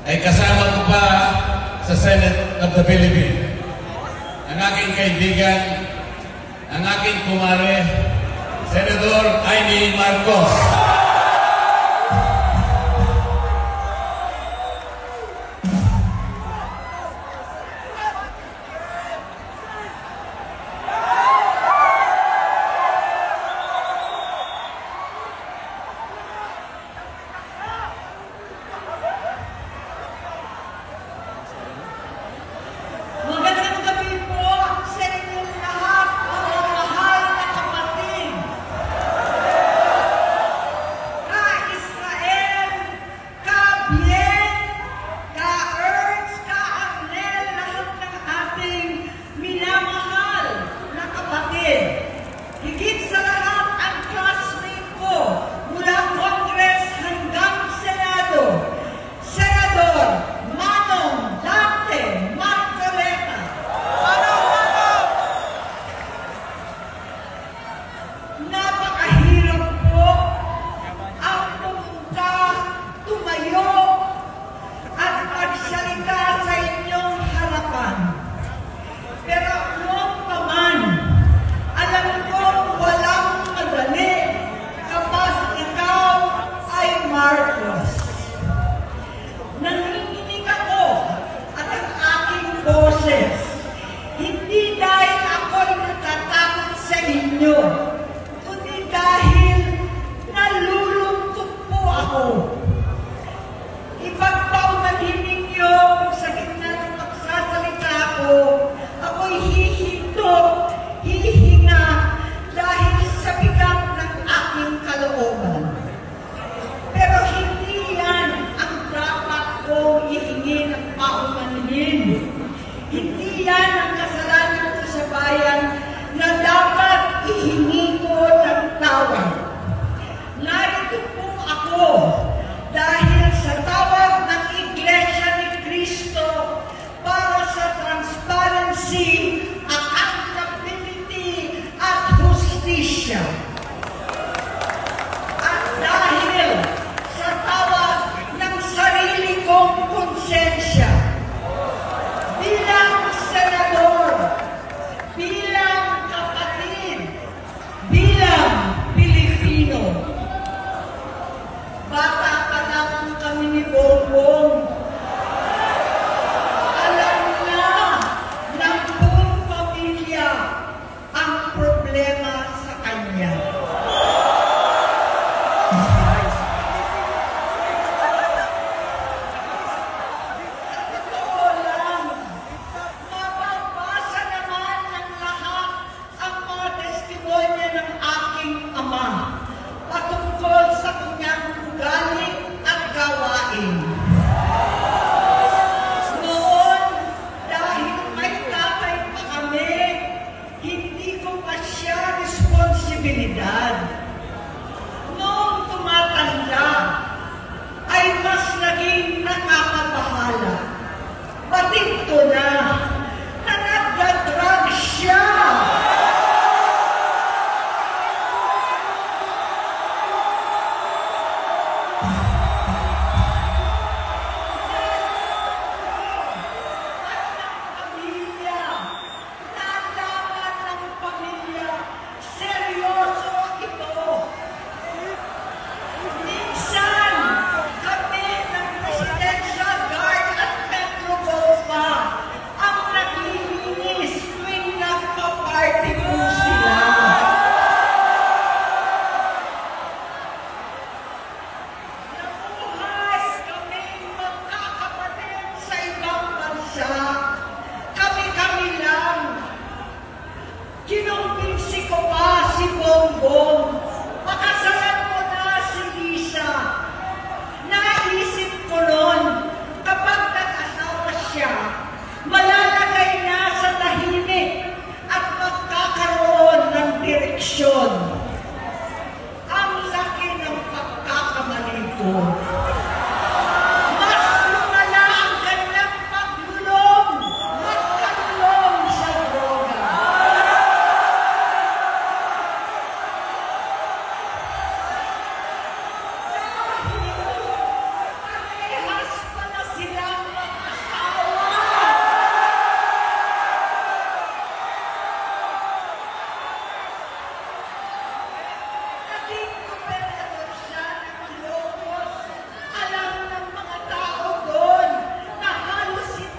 ay kasama ko pa sa Senate of the Philippines. Ang aking kaibigan, ang aking kumare, Senador Amy Marcos.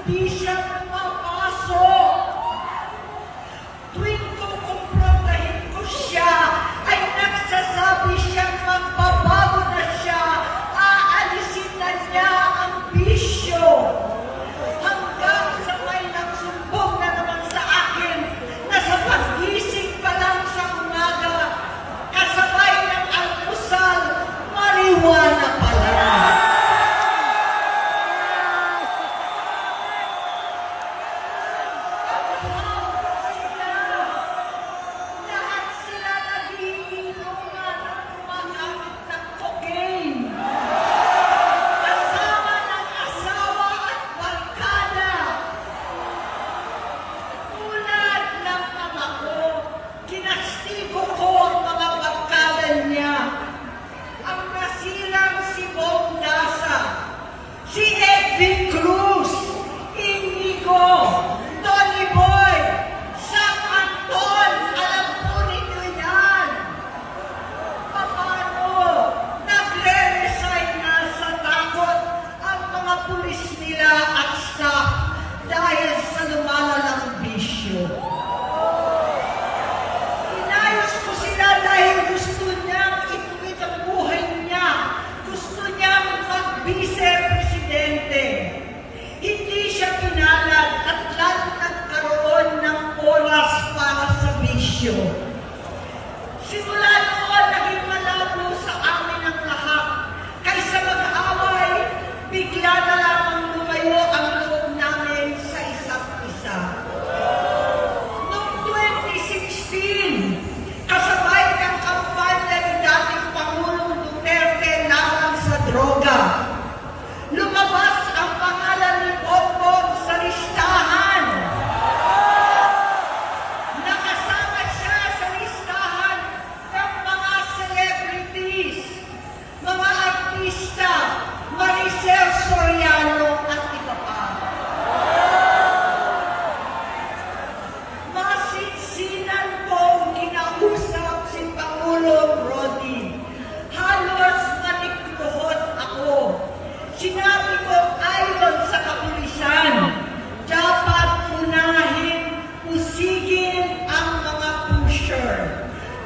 hindi siya pumapasok. Tuwing kukumprontahin ko siya, ay nagsasabi siyang magbabago na siya, aalisin na niya ang bisyo. Hanggang sa may nagsumbong na naman sa akin na sa pag-gising pa lang sa umaga, kasabay ng almusal, marijuana pala. Simula noon, naging malabo sa amin ang lahat. Kaysa mag-away, bigla na lamang lumayo ang loob namin sa isa't isa. Noong 2016, kasabay ng kampanya ni dating Pangulong Duterte laban sa droga, lumabas ang pangalan ni Bongbong sa listahan. Nakasama siya sa listahan ng mga celebrities, mga artista, Maricel Soriano at iba pa. Masinsinan kong kinausap si Pangulong Rodi. Halos manikluhod ako. Sinabi ko ayon sa kapulisan, dapat unahin, usigin ang mga pusher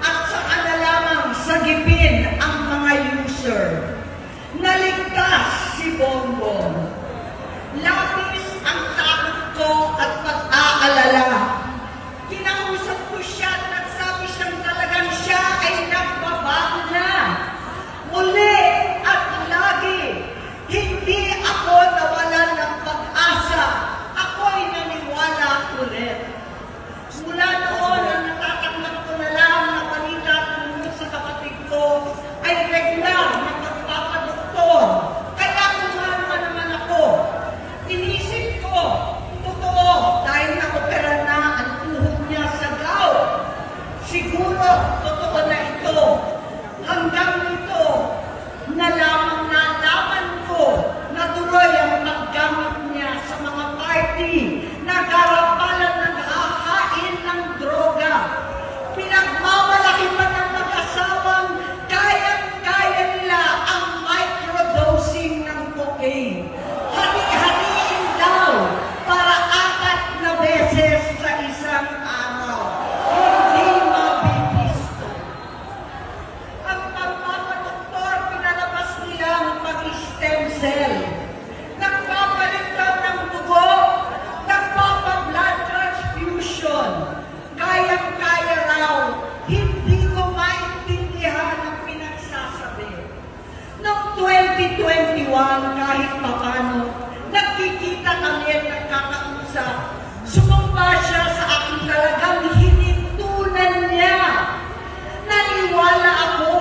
at saka na lamang sagipin ang mga user. Naligtas si Bongbong. Labis ang takot ko at pag-aalala. Kinausap ko siya at nagsabi siyang talagang siya ay nagbabago na. Muli at lagi, hindi ako nawalan ng pag-asa. Ako'y naniwala ulit. Mula noon, ang natatanggap ko na lang na balita tungkol sa kapatid ko ay regular na pagpapadoktor. Kaya kumama naman ako. Inisip ko, totoo, dahil na-opera na ang tuhod niya sa gout. Siguro, totoo na ito. Hanggang nito, na lamang nalaman ko na tuloy ang paggamit niya sa mga party na garapalan ng hahain ng droga. Pinagmamalaki pa ng mag-asawang kayang-kaya nila ang microdosing ng cocaine. Hari-hariin daw para 4 na beses sa isang araw. Hindi mabibisto. Ang pagpapadoktor, pinalabas nila ang pag-stem cell. Nagpapaligtad ng dugo, nagpapa-blood transfusion. Kayang-kaya raw, hindi ko maintindihan ang pinagsasabi. Noong 2021, kahit papano, nagkikita kami at nagkakausap. Sumumpa siya sa akin talagang hinintunan niya. Naniwala ako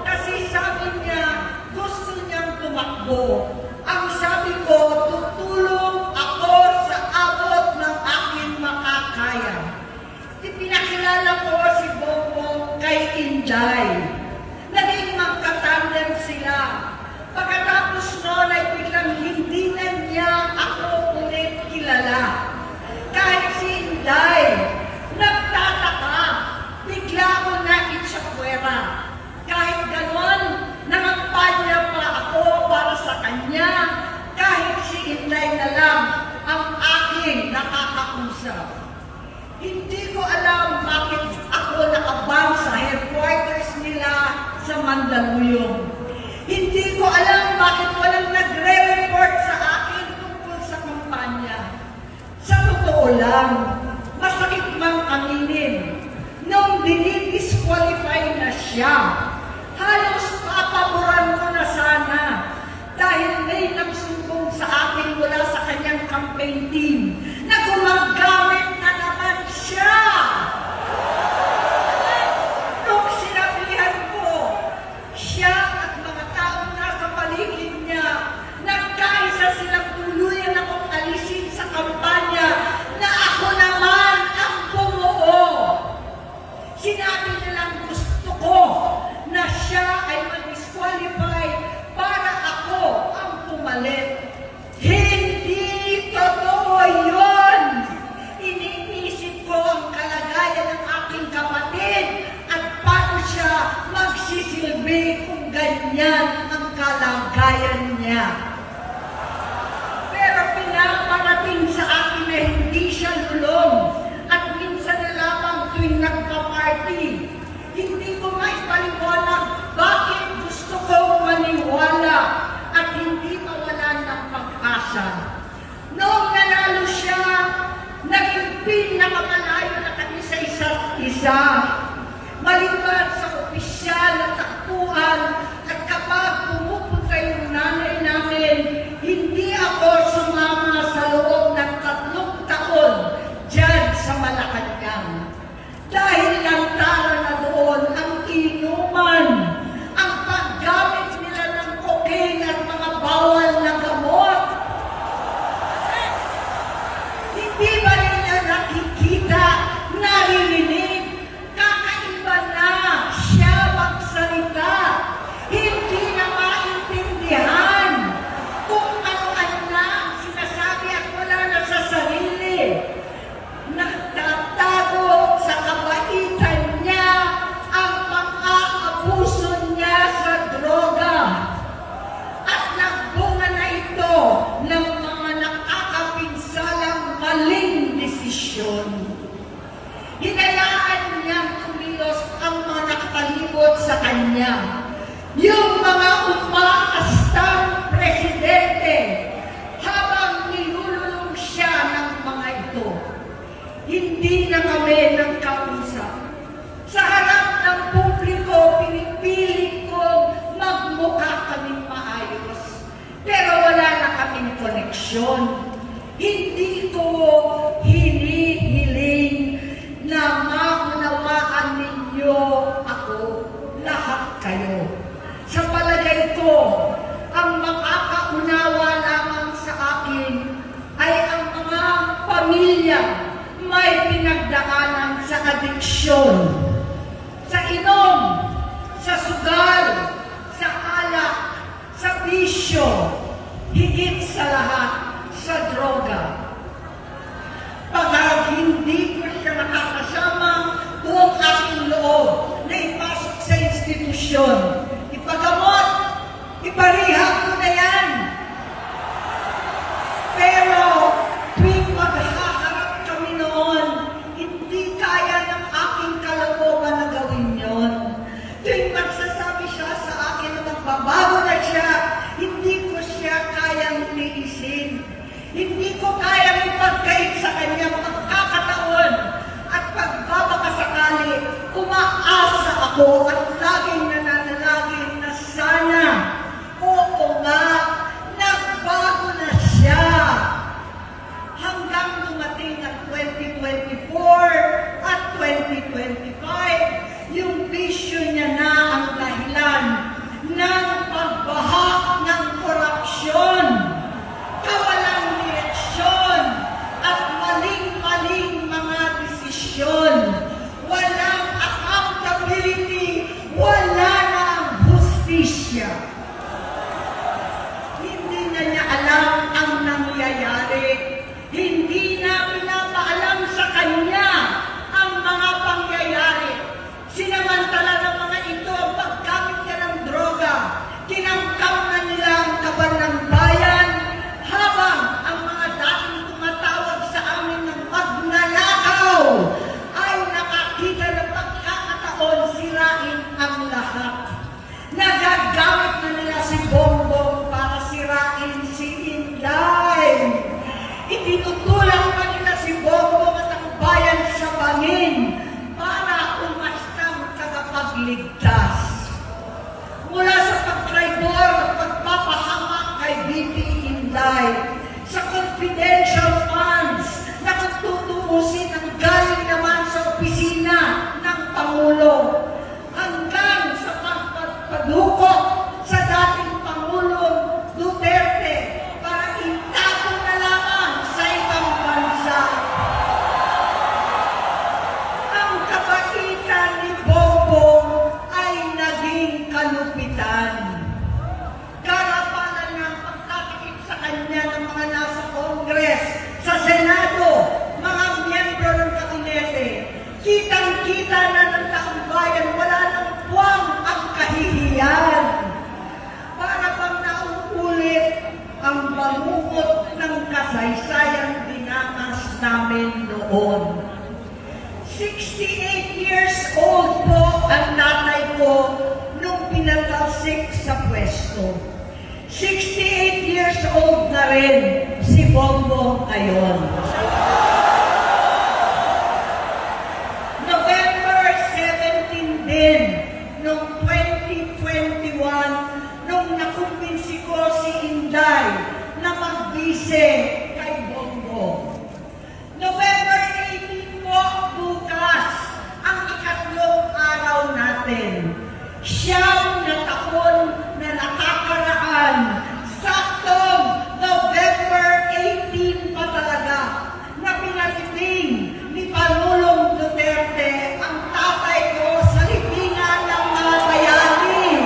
kasi sabi niya gusto niyang tumakbo. Ang sabi ko, tutulong ako sa abot ng aking makakaya. Ipinakilala ko si Bongbong kay Inday. Naging magkatandem sila. Pagkatapos noon ay biglang hindi na niya ako ulit kilala. Kahit si Inday, nagtataka, bigla ko na itsakwera. Kahit ganon, nangampanya pa ako para sa kanya, kahit si Inday na lang ang Mandaluyong. Hindi ko alam bakit walang nagre-report sa akin tungkol sa kampanya. Sa totoo lang, masakit mang aminin, nung dinidisqualify na siya, halos papaboran ko na sana dahil may nagsumbong sa akin mula sa kanyang campaign team na gumagamit na naman siya. Nung sinabihan ko, siya at mga taong nasa paligid niya, nagkaisa silang tuluyan akong alisin sa kampanya na ako naman ang bumuo. Sinabi nilang gusto ko na siya ay mag-disqualify para ako ang pumalit. Hindi totoo yun! Iniisip ko ang kalagayan ng aking kapatid at paano siya magsisilbi kung ganyan ang kalagayan niya. Pero pinaparating sa akin na hindi siya lulong at minsan na lamang tuwing nagpa-party. Hindi ko maipaliwanag bakit gusto kong maniwala at hindi mawalan ng pag-asa. Noong nanalo siya, naging pinakamalayo na kami sa isa't isa. Maliban sa opisyal na takbuhan at kapag pumupunta yung nanay namin, hindi ako sumama sa loob ng 3 taon dyan sa Malacanang. Dahil lantaran na doon ang inuman, ang paggamit nila ng cocaine at mga bawal na gamot. Hindi ba nila nakikita, naririnig, kakaiba na siya magsalita, hindi na maintindihan kung ano-ano na ang sinasabi at wala na sa sarili. Nagtatago sa kabaitan niya ang pang-aabuso niya sa droga. At nagbunga na ito ng mga nakakapinsalang maling desisyon. Hinayaan niyang kumilos ang mga nakapalibot sa kanya. Yung mga umaastang presidente habang nilululong siya ng mga ito. Hindi na kami nagkausap. Sa harap ng publiko, pinipilit kong magmukha kaming maayos. Pero wala na kaming koneksyon. Hindi ko hinihiling na maunawaan ninyo ako, lahat kayo. Sa palagay ko, ang makakaunawa lamang sa akin ay ang mga pamilya may pinagdaanan sa adiksyon, sa inom, sa sugal, sa alak, sa bisyo, higit sa lahat, sa droga. Pag hindi ko siya makakasama, buong aking loob na ipasok sa institusyon, ipagamot, iparihab ko na yan. Pero tuwing maghaharap kami noon, hindi kaya ng aking kalooban na gawin yon. Tuwing magsasabi siya sa akin na magbabago na siya, hindi ko siya kayang liisin. Hindi ko kayang ipagkait sa kanya pagkakataon at pagbabakasakali, umaasa ako at laging nananalangin na sana, oo nga, nagbago na siya. Hanggang dumating ang 2024 at 2025, yung bisyo niya na ang dahilan ng pagbahak ng korupsyon, kawalang direksyon, at maling-maling mga desisyon. Walang accountability, wala na ang hustisya. Hindi na niya alam ang nangyayari. Hindi na pinapaalam sa kanya ang mga pangyayari. Sinamantala ng mga ito ang paggamit niya ng droga. Tinangkap na nila ang kaban ng bayan habang ang mga dating tumatawag sa amin ng magnanakaw ay nakakita ng pagkakataon sirain ang lahat. Inday, sa confidential funds na kung tutuusin ang galing naman sa opisina ng Pangulo, hanggang sa pagpadukot sa dating Pangulong Duterte para itago na lamang sa ibang bansa. Ang kabaitan ni Bongbong ay naging kalupitan. Karapanan ng pagtatakip sa kanya ng mga nasa Congress, sa Senado, mga miyembro ng kabinete. Kitang-kita na ng taong bayan, wala nang puwang ang kahihiyan. Para bang nauulit ang bangungot ng kasaysayan dinanas namin noon. 68 years old po ang nanay ko nung pinatalsik sa pwesto. 68 years old na rin si Bongbong ngayon. November 17 din, noong 2021, nung nakumbinsi ko si Inday na magbise kay Bongbong. November 18 po, bukas, ang ikatlong araw natin. Siyam na taon na nakakaraan, saktong November 18 pa talaga, na pinatiting ni Pangulong Duterte ang tatay ko sa libingan ng mga bayani.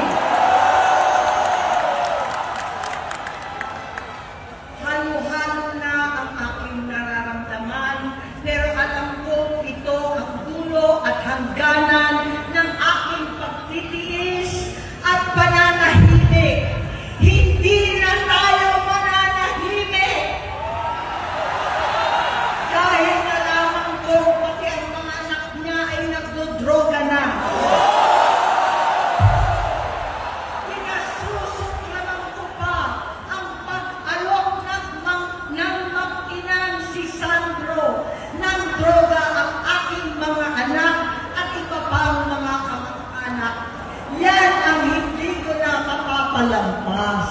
Halo-halo na ang aking nararamdaman, pero alam ko ito ang dulo at hangganan ng aking pagtitiis at pananahimik. Hindi na tayo mananahimik. Dahil nalaman ko pati ang mga anak niya ay nagdodroga na. Pinasusuklaman ko pa ang pag-alok ng mag-inang si Sandro ng droga ang aking mga anak at iba pang mga kamag-anak. Yan ang hindi ko na mapapalampas.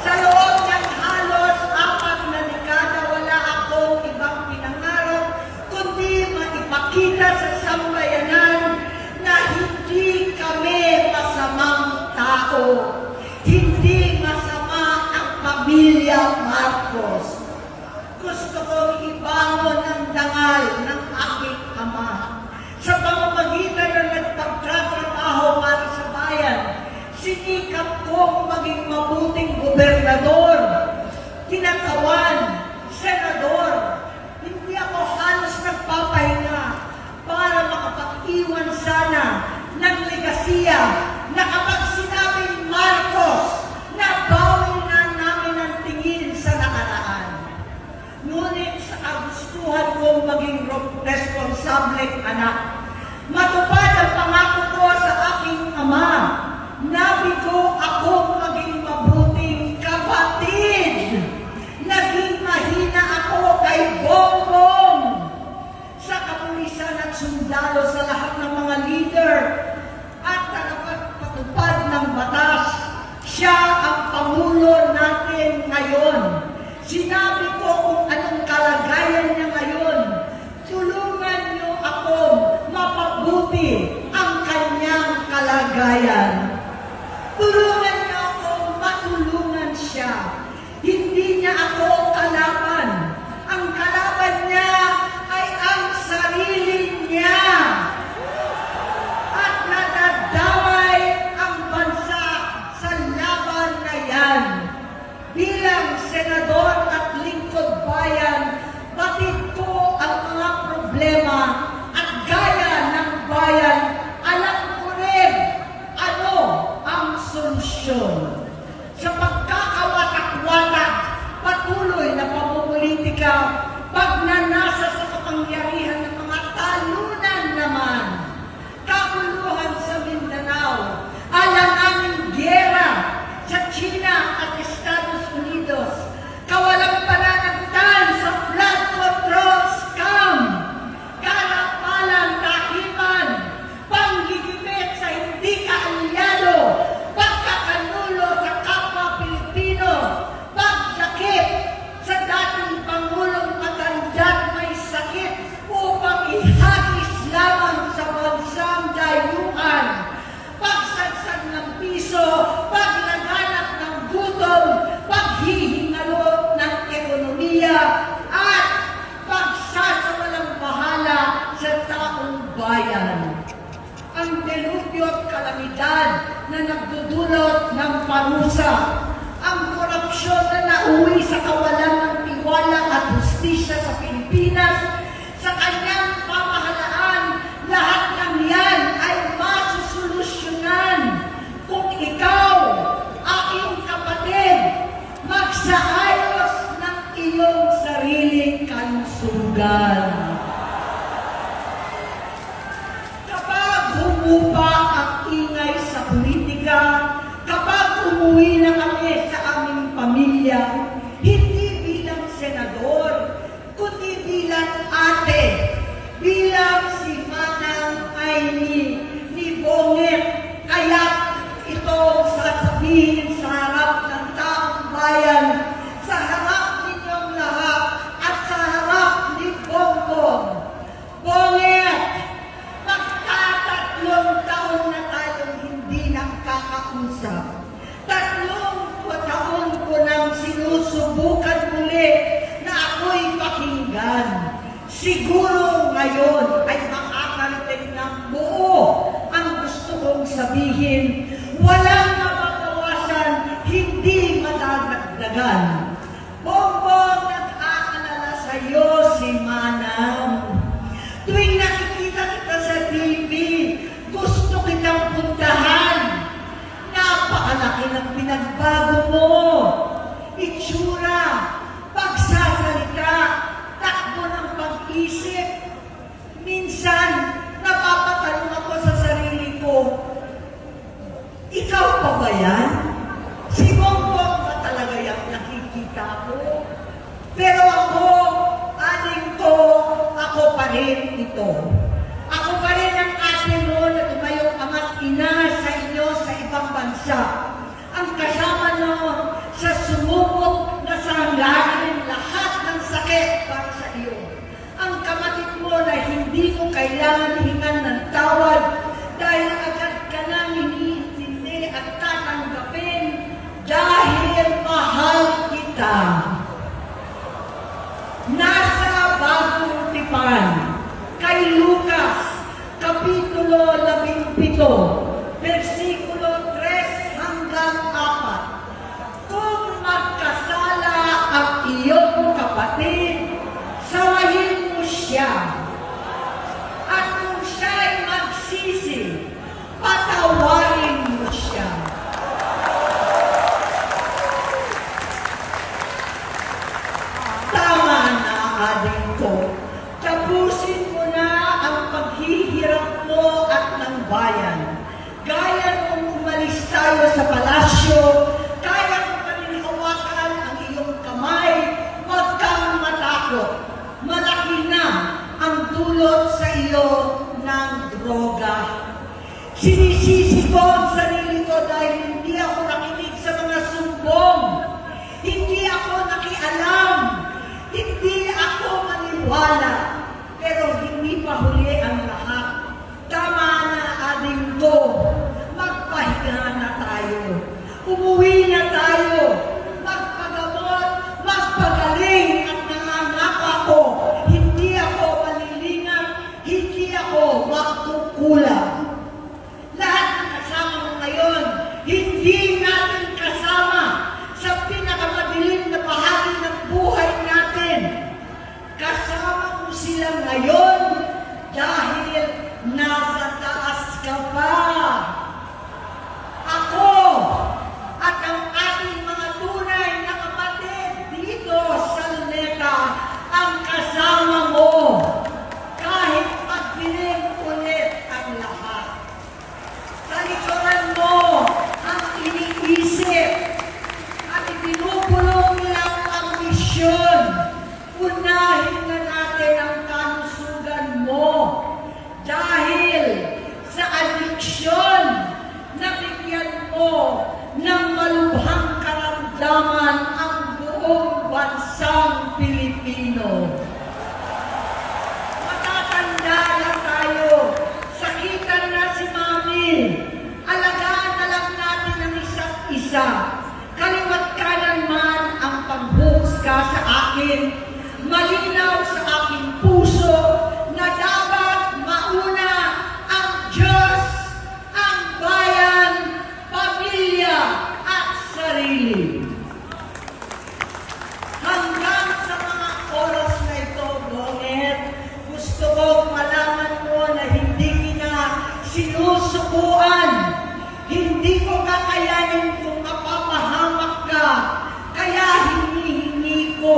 Sa loob ng halos 4 na dekada, wala akong ibang pinangarap kundi maipakita sa sambayanan na hindi kami masamang tao. Hindi masama ang pamilya Marcos. Gusto kong ibangon ang dangal ng aking ama. Sa pamamagitan ng nagpagtatrabaho para sa bayan, sinikap kong maging mabuting gobernador, tinatawan, senador. Hindi ako halos nagpapahinga para makapag-iwan sana ng legasiya na kapag sinabing Marcos, nabawi na namin ang tingin sa nakaraan. Ngunit sa kagustuhan kong maging responsableng anak, matupad ang pangako ko sa aking ama. Nabigo akong maging mabuting kapatid. Naging mahina ako kay Bongbong. Sa kapulisan at sundalo, sa lahat ng mga leader at tagapagpatupad ng batas, siya ang Pangulo natin ngayon. Sinabi ko kung anong kalagayan niya ngayon. Tulungan niyo akong mapabuti ang kanyang kalagayan. Tulungan niyo akong matulungan siya. Hindi niya ako kalaban. Ang kalaban niya ay ang sarili niya. At nadadamay ang bansa sa laban na yan. Bilang senador at lingkod bayan, batid ko ang mga problema at gaya ng bayan, alam ko rin ano ang solusyon. Sa pagkakawatak-watak, patuloy na pamumulitika, pagnanasa sa kapangyarihan ng mga talunan naman, kabuluhan sa Mindanao, alanganing giyera sa China at Estados Unidos, kawalang pananagutan sa flood control scam, iyong sariling kalusugan. Kapag humupa ang ingay sa politika, kapag umuwi na kami sa aming pamilya, hindi bilang senador, kundi bilang ate, bilang si Manang Aimee ni Bonget, kaya ito sasabihin sa harap ng taong bayan, sa harap ninyong lahat, at sa harap ni Bongbong. Bonget, magtatatlong taon na tayong hindi nakakausap. 3 taon ko nang sinusubukan muli na ako'y pakinggan. Siguro ngayon ay makakarating ng buo ang gusto kong sabihin. Walang mababawasan, hindi madadagdagan. Bongbong, nag-aalala sa iyo si Manang. Tuwing nakikita kita sa TV, gusto kitang puntahan. Napakalaki ng pinagbago mo. Itsura, pagsasalita, takbo ng pag-isip. Minsan, napapatanong ako sa sarili ko, ikaw pa ba yan? Si Bongbong ba talaga yung nakikita ko? Pero ako, aling ko, ako pa rin ito. Ako pa rin ang ate mo na tumayong ama't ina sa inyo sa ibang bansa. Ang kasama mo sa sumubok na sanggahin lahat ng sakit para sa iyo. Ang kapatid mo na hindi mo kailangan hingan ng tawad dahil agad ka nang iniintindi at tatanggapin dahil mahal kita. Nasa Bagong Tipan, kay Lucas, Kapitulo 17, versikulo 3 hanggang 4. Kung magkasala ang iyong kapatid, sawayin mo siya. At kung siya'y magsisi, patawarin mo siya. Tama na, aling ko. Tapusin mo na ang paghihirap mo at ng bayan. Gaya nung umalis tayo sa palasyo, kaya mo pa rin hawakan ang iyong kamay, huwag kang matakot. Malaki na ang dulot sa iyo ng droga. Sinisisi ko ang sarili ko dahil hindi ako nakinig sa mga sumbong. Hindi ako nakialam. Hindi ako maniwala. Pero hindi pa huli ang lahat. Tama na, aling ko. Magpahinga na tayo. Umuwi na tayo. Magpagamot, magpagaling at nangangako ko. Hindi ako malilingan, hindi ako magkukulang. Lahat ng kasama mo ngayon, hindi natin kasama sa pinakamadilim na bahagi ng buhay natin. Kasama mo sila ngayon dahil nasa taas ka pa. Ako at ang ating mga tunay na kapatid dito sa Luneta ang kasama mo kahit magdilim ulit ang lahat. Talikuran mo ang iniisip at ibinubulong lang ang misyon. Unahin na natin ang kalusugan mo dahil sa adiksyon na bigyan mo ng malubhang karamdaman ang buong bansang Pilipino. Matatanda na tayo. Sakitan na si Mami. Alagaan na lang natin ang isa't isa. Kaliwat kanan man ang panghuhusga sa akin. Malinaw sa aking puso na dapat mauna ang Diyos, ang bayan, pamilya at sarili. Hanggang sa mga oras na ito, Bonget, gusto kong malaman mo na hindi kita sinusukuan. Hindi ko kakayanin kung mapapahamak ka. Kaya hinihingi ko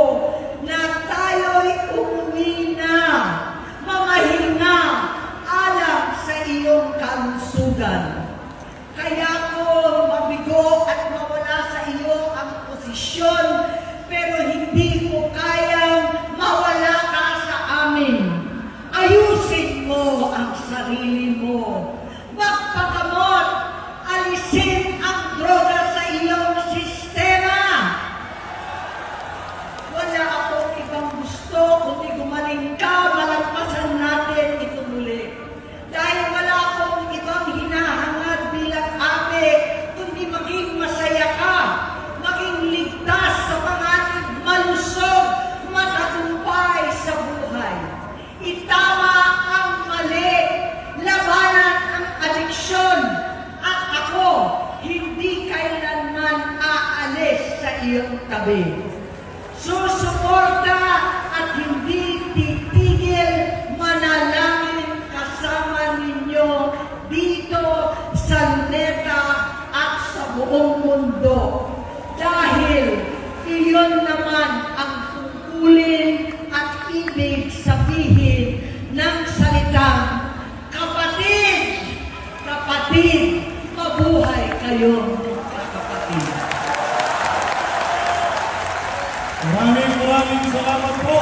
tabi. Susuporta at hindi titigil manalangin kasama ninyo dito sa NETA at sa buong mundo. Dahil iyon naman ang tungkulin at ibig sabihin ng salitang kapatid, kapatid, mabuhay kayo, kapatid. Maraming salamat po.